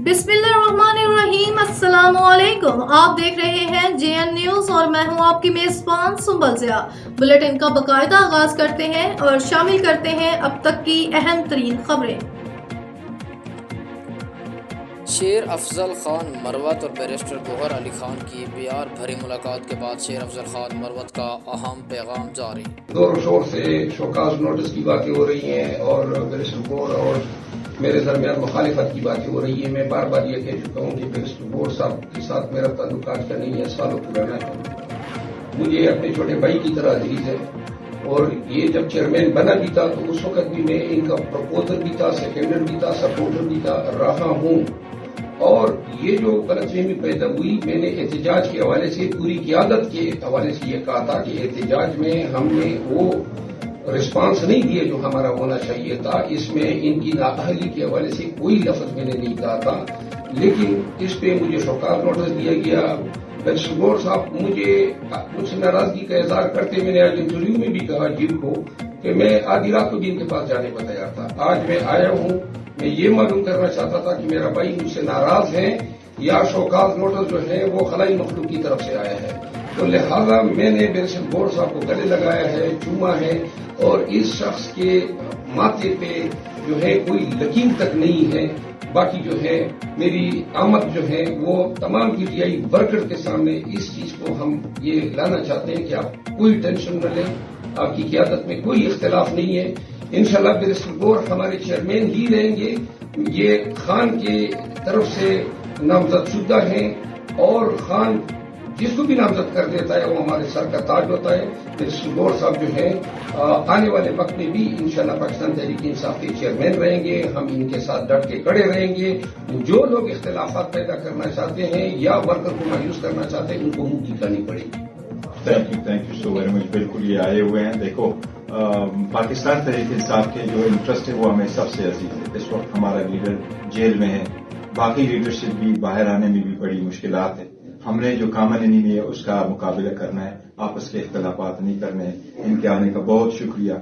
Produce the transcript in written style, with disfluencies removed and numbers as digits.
बिस्मिल्लाहिर्रहमानिर्रहीम, अस्सलाम वालेकुम। आप देख रहे हैं JN न्यूज और मैं हूं आपकी मेजबान सुंबल ज़िया। बुलेटिन का बाकायदा आगाज करते हैं और शामिल करते हैं अब तक की अहम तरीन खबरें। शेर अफजल खान मरवत और बैरिस्टर गौहर अली खान की प्यार भरी मुलाकात के बाद शेर अफजल खान मरवत का अहम पैगाम जारी। जोर शोर से शोकाज नोटिस की बातें हो रही हैं और बैरिस्टर गौहर और मेरे दरमियान मुखालिफत की बातें हो रही है। मैं बार बार ये कह चुका हूँ कि बैरिस्टर गौहर साहब के साथ मेरा ताल्लुक आज का नहीं है, सालों पुराना है। मुझे अपने छोटे भाई की तरह अजीज है और ये जब चेयरमैन बना भी था तो उस वक्त भी मैं इनका प्रपोजर भी था, सेकेंडर भी था, सपोर्टर भी था, रहा हूँ। और ये जो गलतफहमी पैदा हुई, मैंने एहतजाज के हवाले से, पूरी क़यादत के हवाले से ये कहा था कि एहतजाज में हमने वो रिस्पांस नहीं दिए जो हमारा होना चाहिए था। इसमें इनकी नाअहली के हवाले से कोई लफ्ज मैंने नहीं कहा था, लेकिन इस पे मुझे शौकात नोटिस दिया गया। बैरिस्टर गौहर साहब मुझे कुछ नाराजगी का इजहार करते, मैंने आज इंटरव्यू में भी कहा जिम को कि मैं आधी रात को भी इनके पास जाने को तैयार था। आज मैं आया हूँ, मैं ये मालूम करना चाहता था कि मेरा भाई मुझसे नाराज है या शौकात नोटिस जो है वो खलाई मखलूक की तरफ से आया है। तो लिहाजा मैंने बैरिस्टर गौहर साहब को गले लगाया है, चूमा है और इस शख्स के माथे पे जो है कोई लकीर तक नहीं है। बाकी जो है मेरी आमद जो है वो तमाम पीटीआई वर्कर के सामने इस चीज को हम ये लाना चाहते हैं कि आप कोई टेंशन न लें, आपकी क़यादत में कोई इख्तिलाफ नहीं है। इंशाल्लाह बैरिस्टर गौहर हमारे चेयरमैन ही रहेंगे। ये खान के तरफ से नामजदशुदा हैं और खान जिसको भी नामजद कर देता है वो हमारे सर का ताज होता है। बैरिस्टर गौहर साहब जो है आने वाले वक्त में भी इंशाल्लाह पाकिस्तान तहरीक-ए-इंसाफ के चेयरमैन रहेंगे। हम इनके साथ डट के खड़े रहेंगे। जो लोग इख्तिलाफात पैदा करना चाहते हैं या वर्कर को मायूस करना चाहते हैं उनको मुंह की खानी पड़ेगी। Thank you so very much. बिल्कुल ये आए हुए हैं। देखो पाकिस्तान तहरीक-ए-इंसाफ के जो इंटरेस्ट है वो हमें सबसे अजीज है। इस वक्त हमारा लीडर जेल में है, बाकी लीडरशिप भी बाहर आने में भी बड़ी मुश्किलात है। हमने जो कॉमन एनिमी है उसका मुकाबला करना है, आपस के इख्तिलाफात नहीं करने हैं। इनके आने का बहुत शुक्रिया।